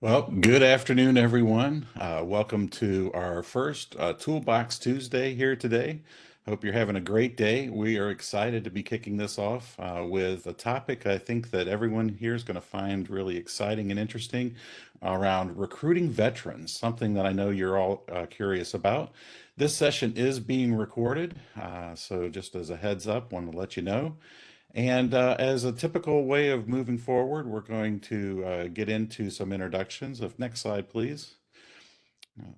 Well, good afternoon, everyone. Welcome to our first Toolbox Tuesday here today. Hope you're having a great day. We are excited to be kicking this off with a topic I think that everyone here is going to find really exciting and interesting around recruiting veterans, something that I know you're all curious about. This session is being recorded, so just as a heads up, want to let you know. And as a typical way of moving forward, we're going to get into some introductions. If next slide, please. Uh,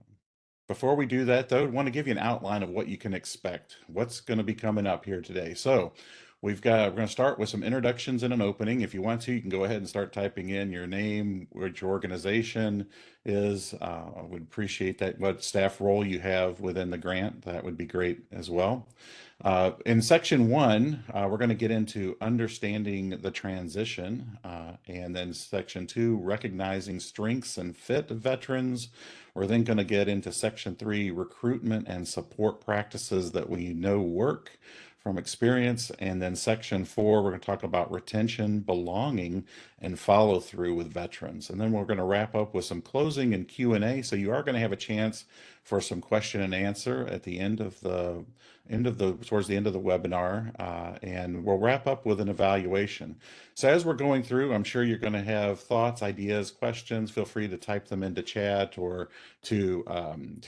Before we do that, though, I want to give you an outline of what you can expect, what's going to be coming up here today. So we're going to start with some introductions and an opening. If you want to, you can go ahead and start typing in your name, what your organization is. I would appreciate that, what staff role you have within the grant. That would be great as well. In section one, we're going to get into understanding the transition, and then section two, recognizing strengths and fit of veterans. We're then going to get into section three, recruitment and support practices that we know work from experience. And then section four, we're going to talk about retention, belonging, and follow through with veterans. And then we're going to wrap up with some closing and Q&A. So you are going to have a chance for some question and answer at the towards the end of the webinar, and we'll wrap up with an evaluation. So as we're going through, I'm sure you're going to have thoughts, ideas, questions. Feel free to type them into chat or to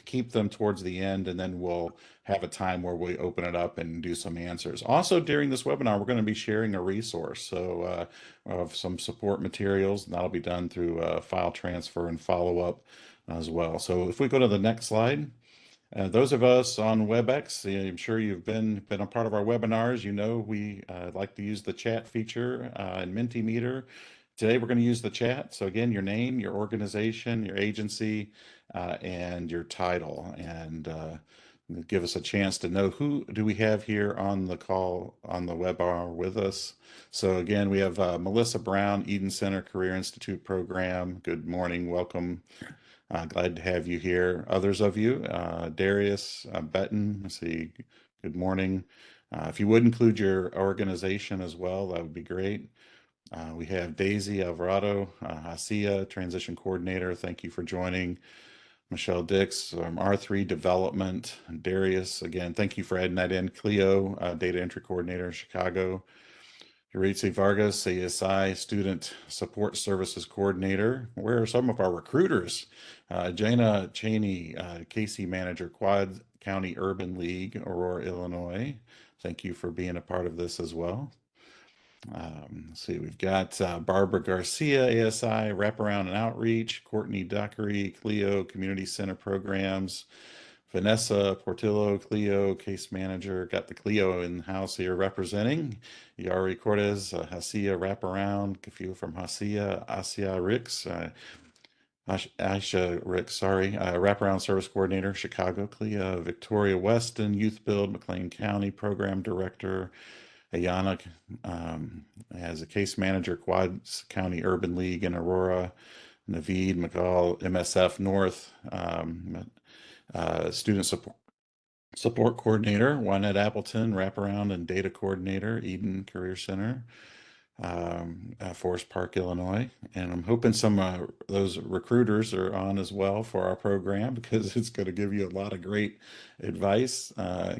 keep them towards the end, and then we'll have a time where we open it up and do some answers. Also, during this webinar, we're going to be sharing a resource, of some support materials, and that'll be done through file transfer and follow up as well. So if we go to the next slide. Those of us on WebEx, I'm sure you've been a part of our webinars. You know we like to use the chat feature in Mentimeter. Today we're going to use the chat. So again, your name, your organization, your agency, and your title, and give us a chance to know who do we have here on the call on the webinar with us. So again, we have Melissa Brown, Eden Center Career Institute Program. Good morning, welcome. Glad to have you here. Others of you, Darius, Betton, let's see, good morning. If you would include your organization as well, that would be great. We have Daisy Alvarado, Hacia, Transition Coordinator. Thank you for joining. Michelle Dix, R3 Development. Darius, again, thank you for adding that in. Cleo, Data Entry Coordinator, Chicago. Yuritsi Vargas, ASI Student Support Services Coordinator. Where are some of our recruiters? Jana Cheney, Casey Manager, Quad County Urban League, Aurora, Illinois. Thank you for being a part of this as well. Let's see, we've got Barbara Garcia, ASI, Wraparound and Outreach, Courtney Dockery, Clio, Community Center Programs, Vanessa Portillo, Clio, Case Manager, got the Clio in the house here representing. Yari Cortez, Hacia Wraparound, a few from Hacia, Asia Ricks, Aisha Ricks, sorry, Wraparound Service Coordinator, Chicago, Clio, Victoria Weston, Youth Build, McLean County Program Director, Ayana as a case manager, Quad County Urban League in Aurora, Naveed McCall, MSF North, student support coordinator, Juanette Appleton, wraparound and data coordinator, Eden Career Center, Forest Park, Illinois. And I'm hoping some those recruiters are on as well for our program because it's going to give you a lot of great advice.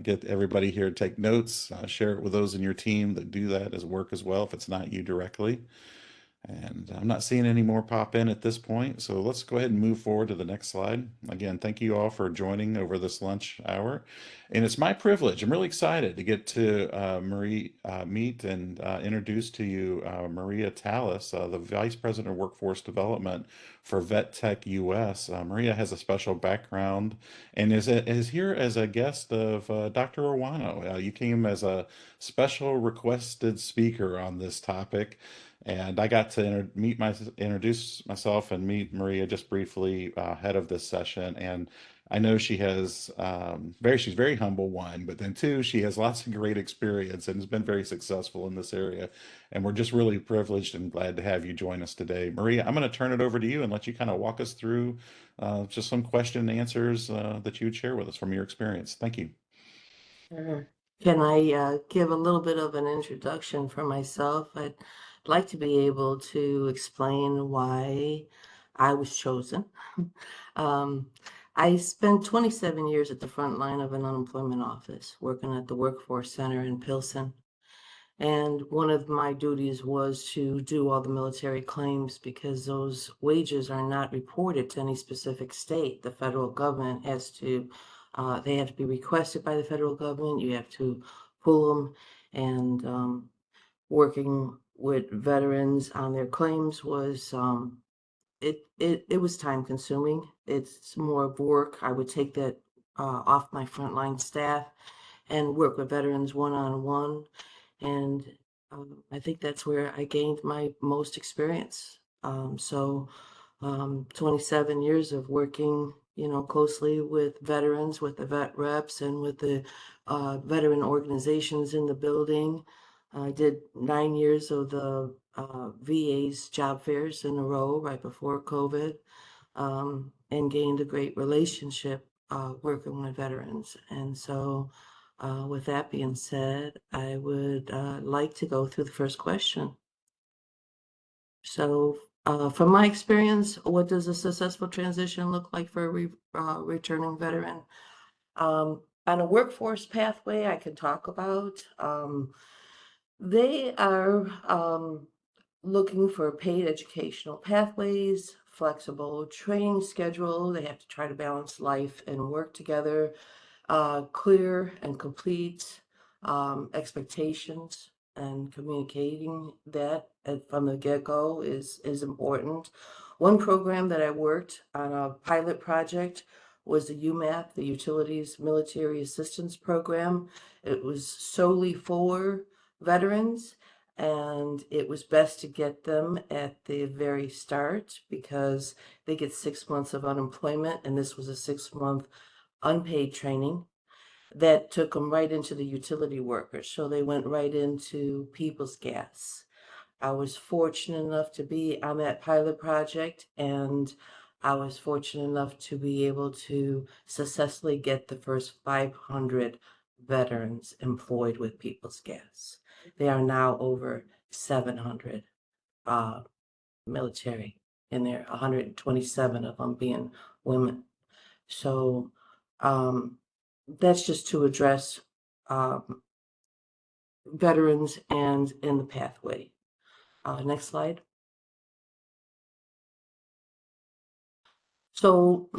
Get everybody here to take notes, share it with those in your team that do that as work as well if it's not you directly. And I'm not seeing any more pop in at this point, so let's go ahead and move forward to the next slide. Again, thank you all for joining over this lunch hour. And it's my privilege. I'm really excited to get to meet and introduce to you Maria Tallis, the Vice President of Workforce Development for Vet Tech US. Maria has a special background and is here as a guest of Dr. Owano. You came as a special requested speaker on this topic. And I got to introduce myself and meet Maria just briefly ahead of this session. And I know she has she's very humble, one, but then two, she has lots of great experience and has been very successful in this area. And we're just really privileged and glad to have you join us today. Maria, I'm going to turn it over to you and let you kind of walk us through just some question and answers that you would share with us from your experience. Thank you. Sure. Can I give a little bit of an introduction for myself? I'd like to be able to explain why I was chosen. Um, I spent 27 years at the front line of an unemployment office, working at the Workforce Center in Pilsen. And one of my duties was to do all the military claims because those wages are not reported to any specific state. The federal government has to, they have to be requested by the federal government. You have to pull them. And working with veterans on their claims was, it was time consuming. It's more of work. I would take that off my frontline staff and work with veterans one-on-one. And I think that's where I gained my most experience. 27 years of working, closely with veterans, with the vet reps, and with the veteran organizations in the building. I did 9 years of the VA's job fairs in a row right before COVID, and gained a great relationship working with veterans. And so, with that being said, I would like to go through the first question. So, from my experience, what does a successful transition look like for a returning veteran? On a workforce pathway, I can talk about. They are looking for paid educational pathways, flexible training schedule. They have to try to balance life and work together, clear and complete expectations, and communicating that from the get-go is important. One program that I worked on, a pilot project, was the UMAP, the Utilities Military Assistance Program. It was solely for veterans, and it was best to get them at the very start because they get 6 months of unemployment, and this was a 6-month unpaid training that took them right into the utility workers. So they went right into people's gas. I was fortunate enough to be on that pilot project, and I was fortunate enough to be able to successfully get the first 500 veterans employed with People's Gas. They are now over 700 military in there, 127 of them being women. So that's just to address um, veterans and in the pathway. Next slide. So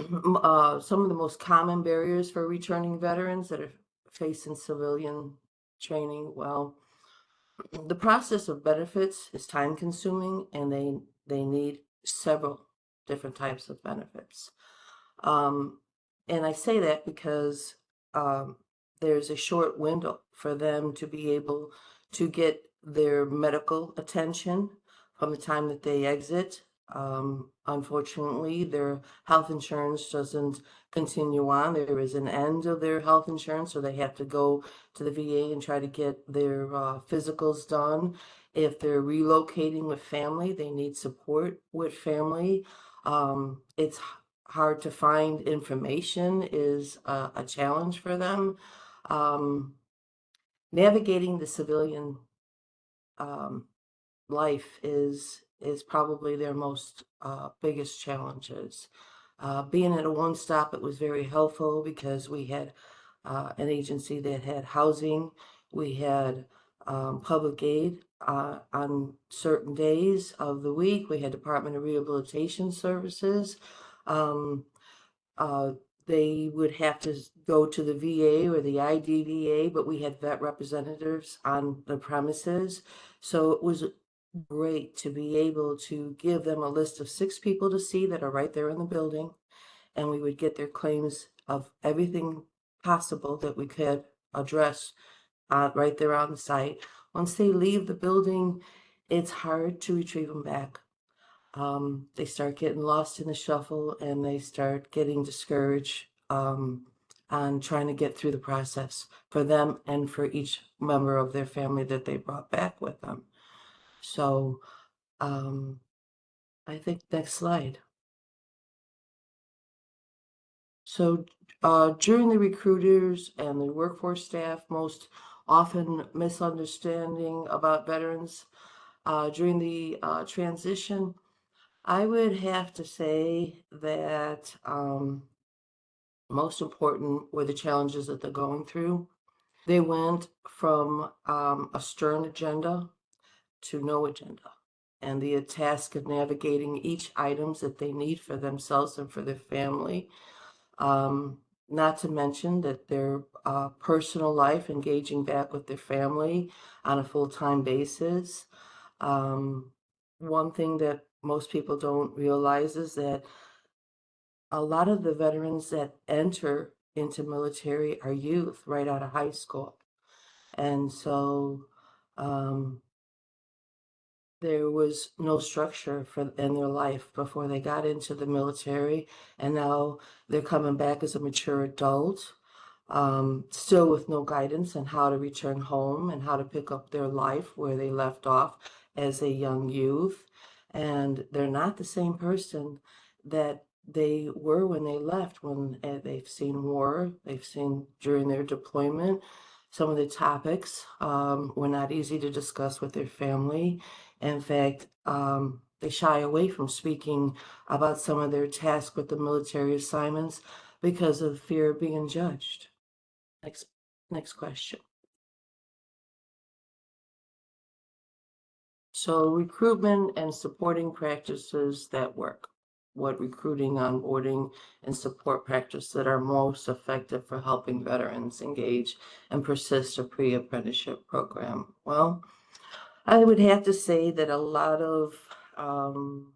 some of the most common barriers for returning veterans that are facing civilian training, well, the process of benefits is time consuming, and they need several different types of benefits. Um, and I say that because um, there's a short window for them to be able to get their medical attention from the time that they exit. Unfortunately, their health insurance doesn't continue on. There is an end of their health insurance, so they have to go to the VA and try to get their physicals done. If they're relocating with family, they need support with family. It's hard to find information is a challenge for them. Um, Navigating the civilian um, life is probably their most biggest challenges. Being at a one stop, it was very helpful because we had an agency that had housing. We had public aid on certain days of the week. We had Department of Rehabilitation Services. Um, uh, they would have to go to the VA or the IDVA, but we had vet representatives on the premises. So it was great to be able to give them a list of 6 people to see that are right there in the building, and we would get their claims of everything possible that we could address right there on the site. Once they leave the building, it's hard to retrieve them back. They start getting lost in the shuffle, and they start getting discouraged on trying to get through the process for them and for each member of their family that they brought back with them. So um, I think next slide. So during the recruiters and the workforce staff, most often misunderstanding about veterans during the transition. I would have to say that most important were the challenges that they're going through. They went from a stern agenda to no agenda, and the task of navigating each items that they need for themselves and for their family. Um, Not to mention that their personal life, engaging back with their family on a full-time basis. Um, One thing that most people don't realize is that a lot of the veterans that enter into military are youth right out of high school. And so um, there was no structure for in their life before they got into the military, and now they're coming back as a mature adult, still with no guidance on how to return home and how to pick up their life where they left off as a young youth. And they're not the same person that they were when they left, when they've seen war, they've seen during their deployment. Some of the topics were not easy to discuss with their family. In fact, they shy away from speaking about some of their tasks with the military assignments because of fear of being judged. Next, next question. So recruitment and supporting practices that work. What recruiting, onboarding, and support practices that are most effective for helping veterans engage and persist a pre-apprenticeship program? Well, I would have to say that um,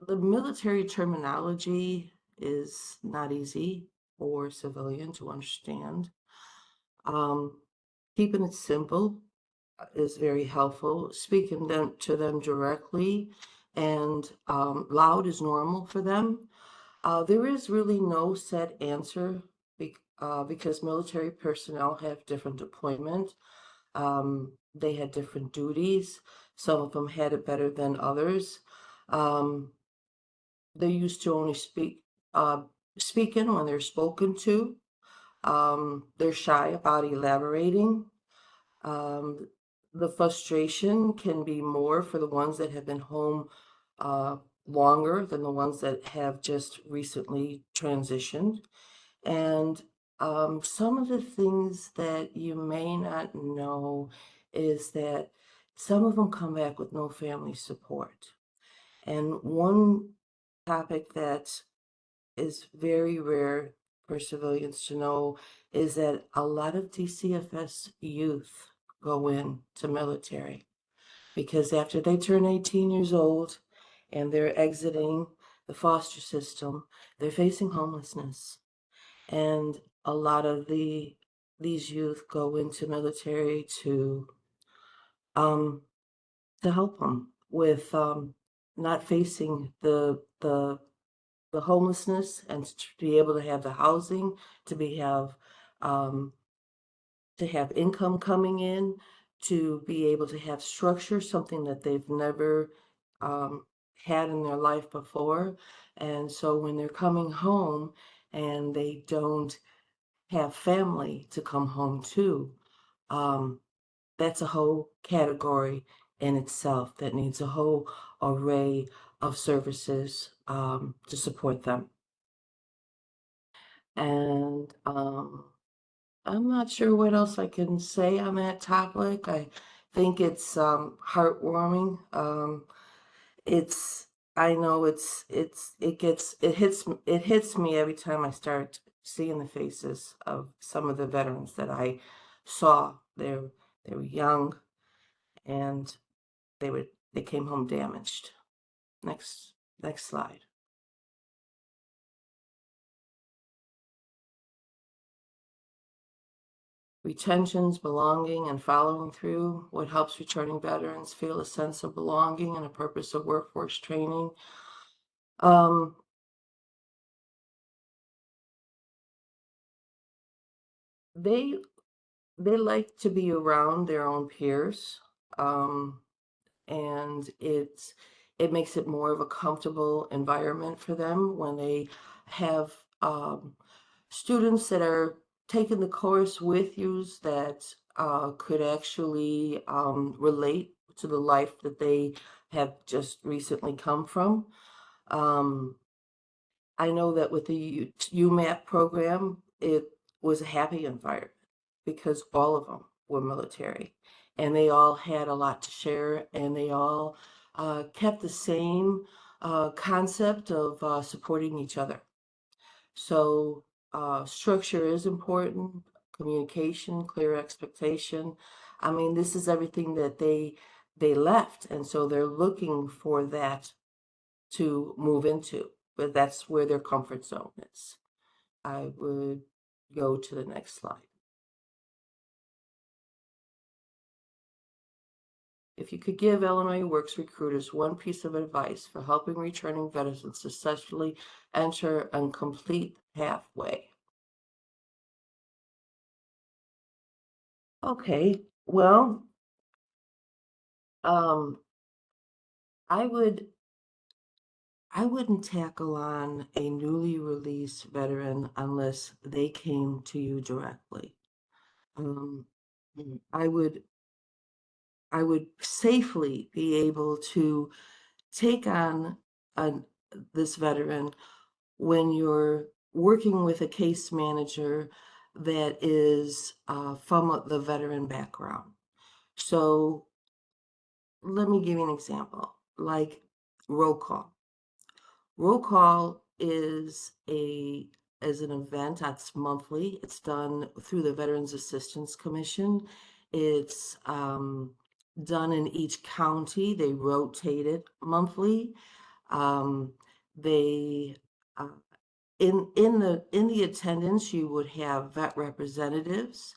the military terminology is not easy for a civilian to understand. Um, Keeping it simple is very helpful. Speaking to them directly and loud is normal for them. There is really no set answer because military personnel have different deployment. They had different duties. Some of them had it better than others. Um, they're used to only speaking when they're spoken to. They're shy about elaborating. Um, the frustration can be more for the ones that have been home uh, longer than the ones that have just recently transitioned. And some of the things that you may not know is that some of them come back with no family support. And one topic that is very rare for civilians to know is that a lot of DCFS youth go into military because after they turn 18 years old and they're exiting the foster system, they're facing homelessness. And a lot of these youth go into military um, to help them with not facing the homelessness and to be able to have the housing, to be um, have income coming in, to be able to have structure, something that they've never um, had in their life before. And so when they're coming home and they don't have family to come home to, um, that's a whole category in itself that needs a whole array of services to support them. And I'm not sure what else I can say on that topic. I think it's heartwarming. It's I know it hits me every time I start seeing the faces of some of the veterans that I saw. They were young and they came home damaged. Next next slide. Retentions, belonging, and following through. What helps returning veterans feel a sense of belonging and a purpose of workforce training. Um, they they like to be around their own peers, um, and it makes it more of a comfortable environment for them when they have students that are taking the course with you that could actually relate to the life that they have just recently come from. Um, I know that with the UMAP program, it was a happy environment because all of them were military and they all had a lot to share and they all kept the same concept of supporting each other. So structure is important, communication, clear expectation. I mean, this is everything that they left, and so they're looking for that to move into, but that's where their comfort zone is. I would go to the next slide. If you could give Illinois Works recruiters one piece of advice for helping returning veterans successfully enter and complete halfway. Okay, well, um, I would I wouldn't tackle on a newly released veteran unless they came to you directly. Um, I would I would safely be able to take on an, this veteran when you're working with a case manager that is from the veteran background. So let me give you an example, like roll call. Roll call is an event that's monthly. It's done through the Veterans Assistance Commission. It's done in each county. They rotate it monthly. Um, they uh, in the attendance, you would have vet representatives.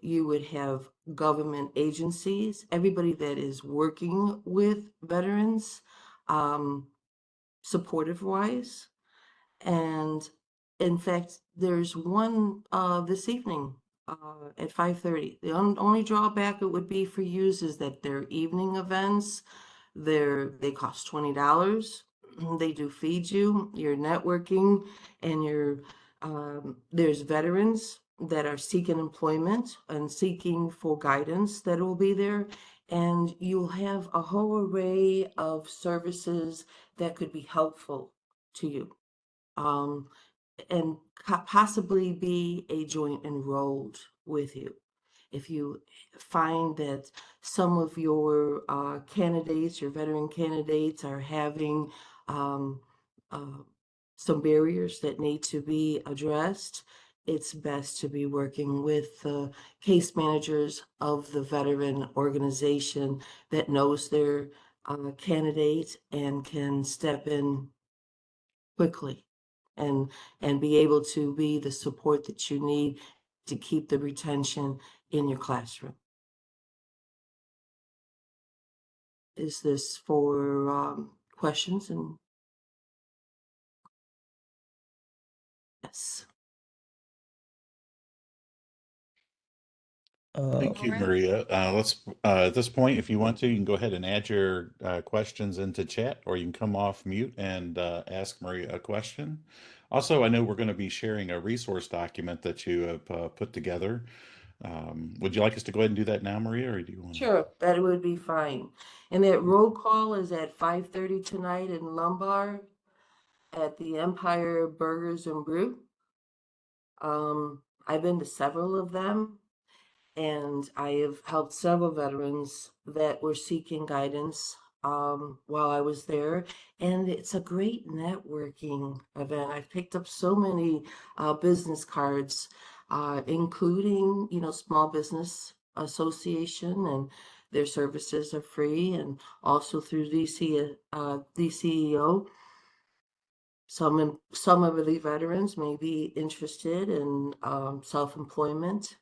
You would have government agencies, everybody that is working with veterans. Um, supportive wise. And in fact, there's one this evening at 5:30. The only drawback it would be for use is that they're evening events. They cost $20. They do feed you, you're networking, and there's veterans that are seeking employment and seeking for guidance that will be there. And you'll have a whole array of services that could be helpful to you. Um, and possibly be a joint enrolled with you. If you find that some of your candidates, your veteran candidates, are having um, uh, some barriers that need to be addressed, it's best to be working with the case managers of the veteran organization that knows their candidate and can step in quickly and be able to be the support that you need to keep the retention in your classroom. Is this for questions? And yes. Thank All you, right. Maria. Let's at this point, if you want to, you can go ahead and add your questions into chat, or you can come off mute and ask Maria a question. Also, I know we're going to be sharing a resource document that you have put together. Would you like us to go ahead and do that now, Maria, or do you want to? Sure, that would be fine. And that roll call is at 5:30 tonight in Lombard at the Empire Burgers and Brew. I've been to several of them. And I have helped several veterans that were seeking guidance while I was there. And it's a great networking event. I've picked up so many business cards, including, Small Business Association, and their services are free, and also through DCEO. Some of the veterans may be interested in self-employment.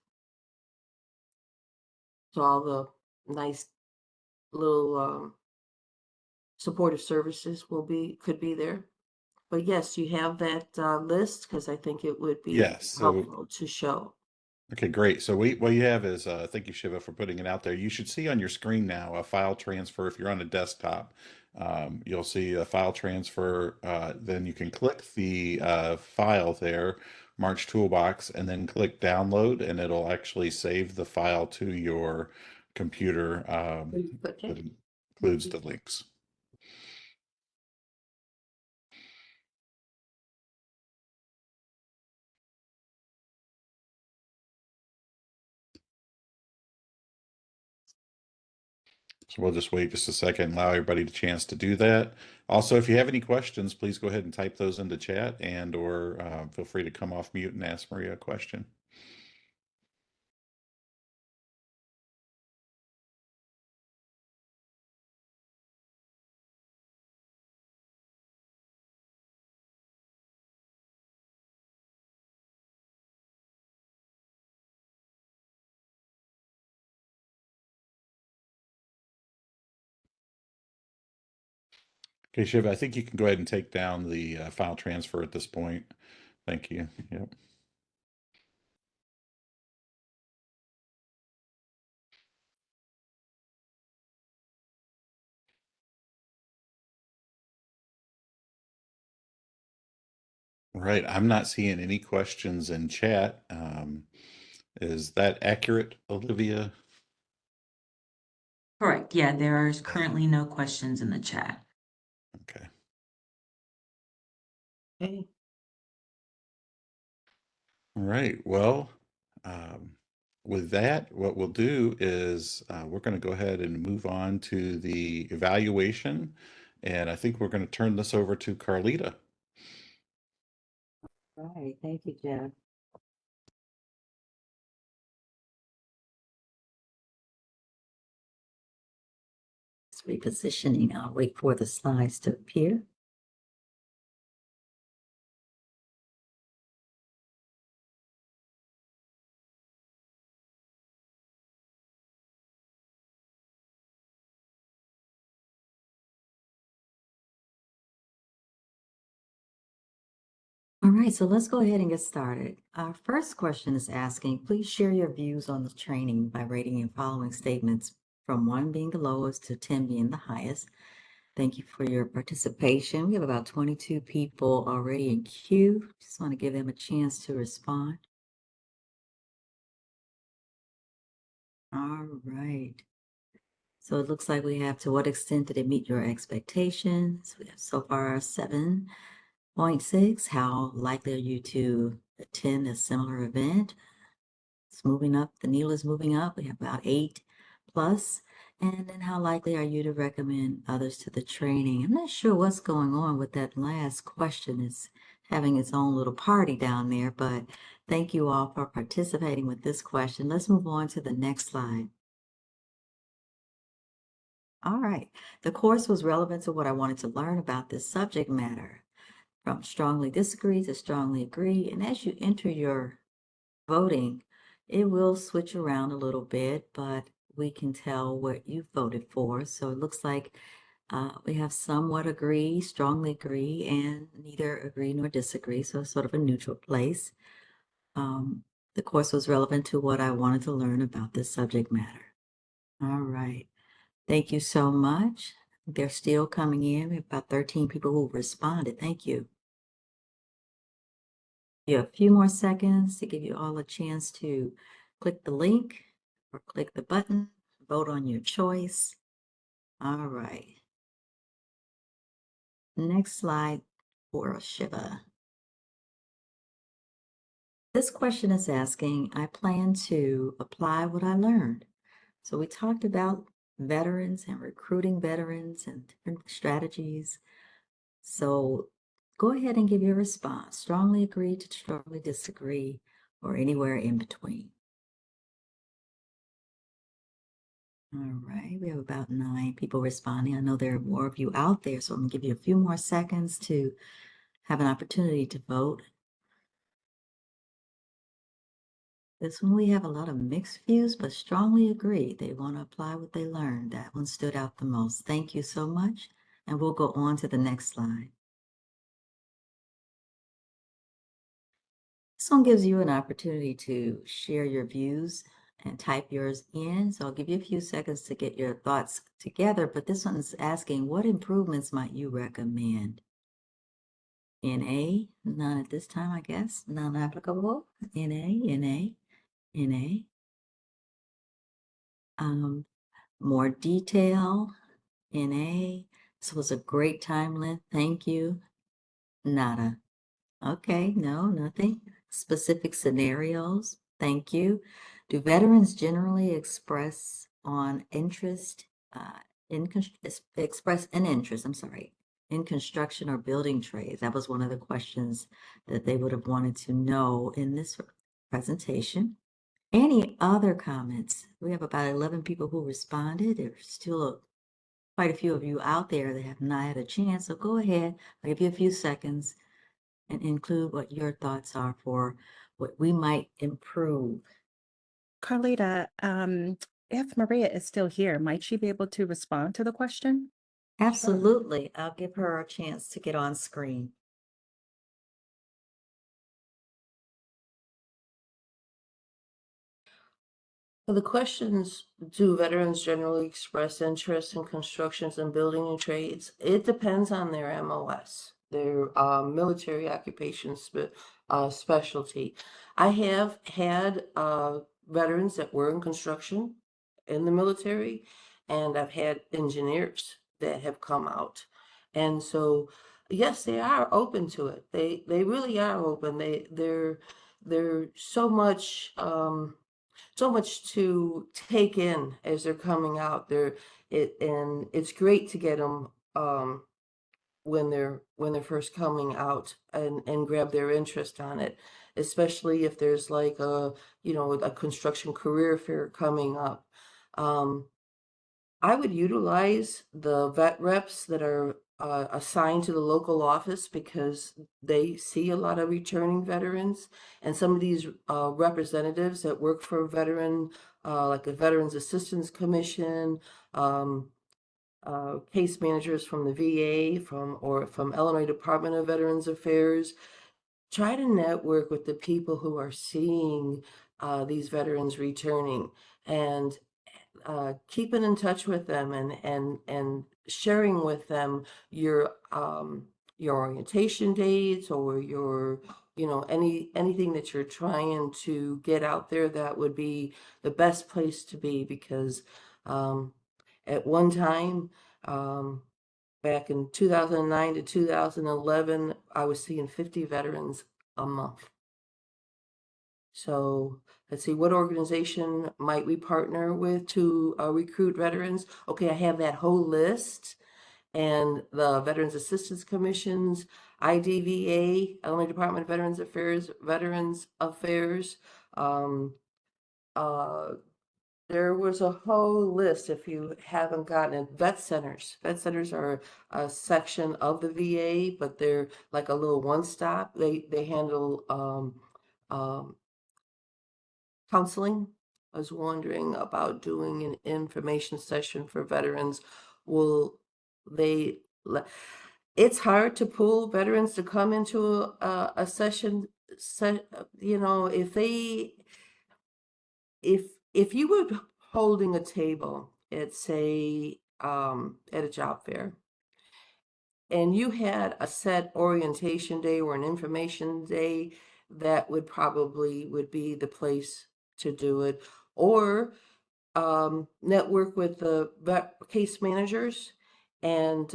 So all the nice little supportive services could be there. But yes, you have that list because I think it would be Yes. So helpful to show. okay, great. So what you have is, thank you, Shiva, for putting it out there. You should see on your screen now a file transfer. If you're on a desktop, you'll see a file transfer. Then you can click the file there, March Toolbox, and then click download, and it'll actually save the file to your computer Okay. that includes the links. So we'll just wait just a second, allow everybody a chance to do that. Also, if you have any questions, please go ahead and type those into chat and or feel free to come off mute and ask Maria a question. Okay, Shiv, I think you can go ahead and take down the file transfer at this point. Thank you. Yep. Right. I'm not seeing any questions in chat. Is that accurate, Olivia? Correct. Yeah, there is currently no questions in the chat. Okay. Okay. All right. Well, um, with that, what we'll do is we're going to go ahead and move on to the evaluation. And I think we're going to turn this over to Carlita. Right, thank you, Jeff. It's repositioning. I'll wait for the slides to appear. All right, so let's go ahead and get started. Our first question is asking, please share your views on the training by rating your following statements from 1 being the lowest to 10 being the highest. Thank you for your participation. We have about 22 people already in queue. Just want to give them a chance to respond. All right. So it looks like we have, to what extent did it meet your expectations? We have so far 7.6. How likely are you to attend a similar event? It's moving up. The needle is moving up. We have about 8 plus. And then how likely are you to recommend others to the training? I'm not sure what's going on with that last question. It's having its own little party down there, but thank you all for participating with this question. Let's move on to the next slide. All right. The course was relevant to what I wanted to learn about this subject matter, from strongly disagree to strongly agree. And as you enter your voting, it will switch around a little bit, but we can tell what you voted for. So it looks like we have somewhat agree, strongly agree, and neither agree nor disagree. So it's sort of a neutral place. The course was relevant to what I wanted to learn about this subject matter. All right. Thank you so much. They're still coming in. We have about 13 people who responded. Thank you. You have a few more seconds to give you all a chance to click the link or click the button, vote on your choice. All right. Next slide for Shiva. This question is asking, I plan to apply what I learned. So we talked about veterans and recruiting veterans and different strategies. So go ahead and give your response. Strongly agree to strongly disagree, or anywhere in between. All right, we have about 9 people responding. I know there are more of you out there, so I'm gonna give you a few more seconds to have an opportunity to vote. This one we have a lot of mixed views, but strongly agree. They want to apply what they learned. That one stood out the most. Thank you so much. And we'll go on to the next slide. This one gives you an opportunity to share your views and type yours in. So I'll give you a few seconds to get your thoughts together, but this one is asking, what improvements might you recommend? NA, none at this time, I guess. None applicable. NA, NA, NA. More detail, NA. This was a great time, Lynn. Thank you. Nada. Okay, no, nothing. Specific scenarios. Thank you. Do veterans generally express on interest, express an interest, I'm sorry, in construction or building trades? That was one of the questions that they would have wanted to know in this presentation. Any other comments? We have about 11 people who responded. There's still quite a few of you out there that have not had a chance, so go ahead. I'll give you a few seconds and include what your thoughts are for what we might improve. Carlita, if Maria is still here, might she be able to respond to the question? Absolutely. I'll give her a chance to get on screen. So the questions, do veterans generally express interest in constructions and building and trades? It depends on their MOS, their military occupation specialty. I have had veterans that were in construction in the military, and I've had engineers that have come out. And so, yes, they are open to it. They really are open. They're so much to take in as they're coming out. And it's great to get them when they're first coming out and grab their interest on it, especially if there's like a construction career fair coming up. I would utilize the vet reps that are assigned to the local office because they see a lot of returning veterans, and some of these representatives that work for a veteran, like the Veterans Assistance Commission, um, case managers from the VA, from Illinois Department of Veterans Affairs, try to network with the people who are seeing these veterans returning, and keeping in touch with them and sharing with them your orientation dates or your anything that you're trying to get out there. That would be the best place to be, because at one time, back in 2009 to 2011, I was seeing 50 veterans a month. So let's see, what organization might we partner with to recruit veterans? Okay, I have that whole list, and the Veterans Assistance Commissions, IDVA, Illinois Department of Veterans Affairs. Um, uh, there was a whole list if you haven't gotten it. Vet centers. Vet centers are a section of the VA, but they're like a little one-stop. They handle counseling. I was wondering about doing an information session for veterans. Will they let, it's hard to pull veterans to come into a session, if you were holding a table at, say, at a job fair, and you had a set orientation day or an information day, that would be the place to do it. Or network with the case managers, and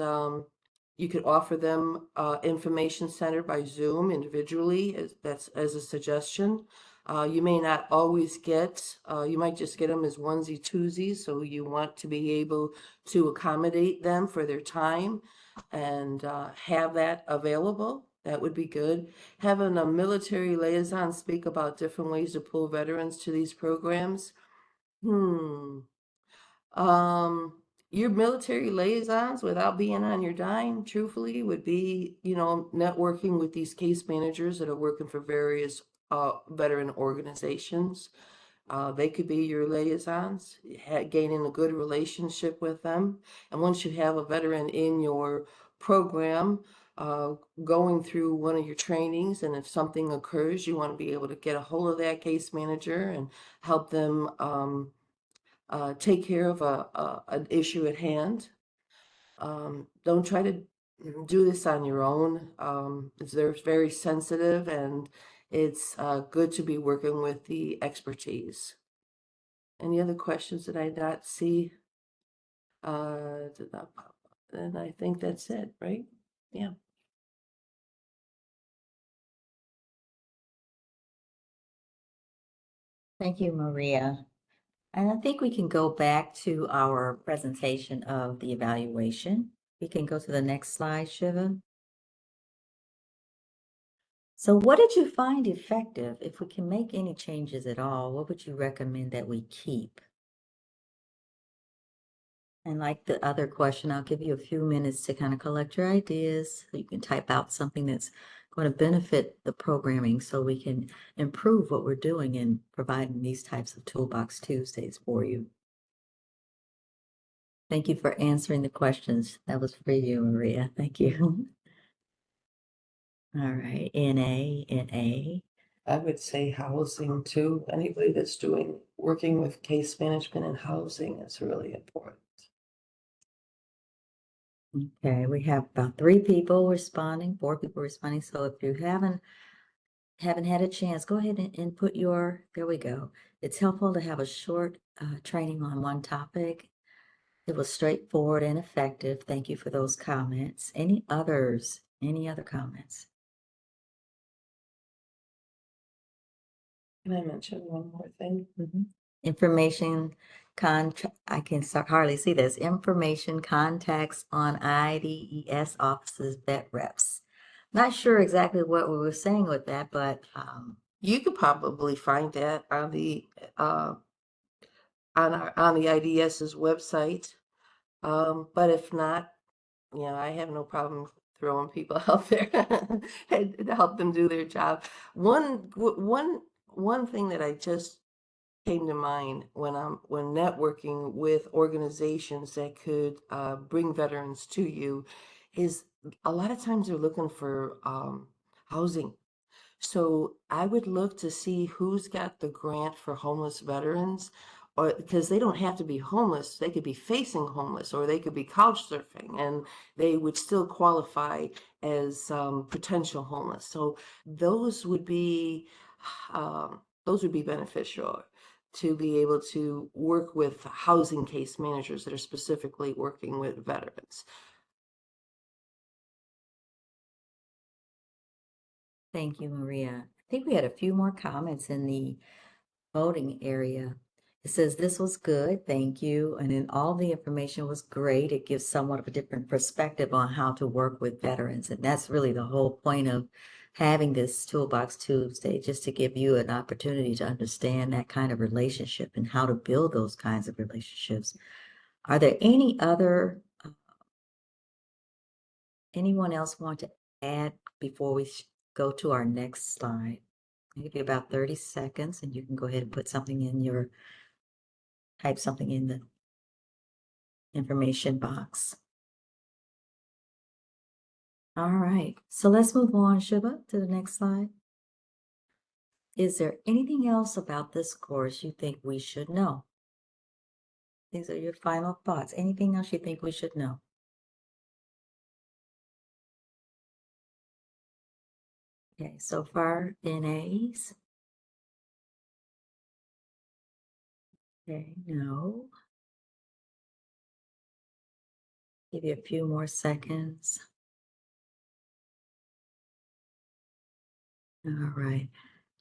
you could offer them information center by Zoom individually. That's as a suggestion. You may not always get, you might just get them as onesie twosies, so you want to be able to accommodate them for their time and have that available. That would be good. Having a military liaison speak about different ways to pull veterans to these programs. Hmm. Um, your military liaisons, without being on your dime, truthfully, would be, networking with these case managers that are working for various veteran organizations. They could be your liaisons, gaining a good relationship with them. And once you have a veteran in your program, going through one of your trainings, and if something occurs, you want to be able to get a hold of that case manager and help them take care of an issue at hand. Don't try to do this on your own. They're very sensitive, and it's good to be working with the expertise. Any other questions that I not see? Did not pop up. And I think that's it, right? Yeah. Thank you, Maria. And I think we can go back to our presentation of the evaluation. We can go to the next slide, Shiva. So what did you find effective? If we can make any changes at all, what would you recommend that we keep? And like the other question, I'll give you a few minutes to kind of collect your ideas. So you can type out something that's going to benefit the programming so we can improve what we're doing in providing these types of Toolbox Tuesdays for you. Thank you for answering the questions. That was for you, Maria. Thank you. All right, NA. I would say housing too. Anybody that's working with case management and housing is really important. Okay, we have about 3 people responding, 4 people responding. So if you haven't had a chance, go ahead and input there we go. It's helpful to have a short training on one topic. It was straightforward and effective. Thank you for those comments. Any others? Any other comments? Can I mention one more thing? Information I can hardly see this. Information contacts on IDES offices, vet reps. Not sure exactly what we were saying with that, but You could probably find that on the on the IDS's website. But if not, I have no problem throwing people out there and to help them do their job. One thing that I just came to mind when networking with organizations that could bring veterans to you is a lot of times they're looking for housing. So I would look to see who's got the grant for homeless veterans, or because they don't have to be homeless, they could be facing homeless, or they could be couch surfing, and they would still qualify as potential homeless. So those would be beneficial to be able to work with housing case managers that are specifically working with veterans. thank you, Maria. I think we had a few more comments in the voting area. It says this was good, thank you. And then all the information was great. It gives somewhat of a different perspective on how to work with veterans. And that's really the whole point of having this Toolbox Tuesday, just to give you an opportunity to understand that kind of relationship and how to build those kinds of relationships. Are there anyone else want to add before we go to our next slide? I'll give you about 30 seconds and you can go ahead and type something in the information box. All right, so let's move on, Shiva, to the next slide. Is there anything else about this course you think we should know? These are your final thoughts. Anything else you think we should know? Okay, so far, NAs. Okay, no. Give you a few more seconds. All right.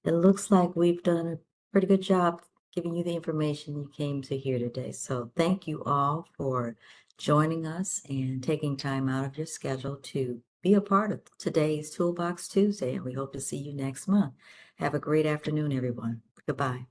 It looks like we've done a pretty good job giving you the information you came to hear today. So thank you all for joining us and taking time out of your schedule to be a part of today's Toolbox Tuesday. And we hope to see you next month. Have a great afternoon, everyone. Goodbye.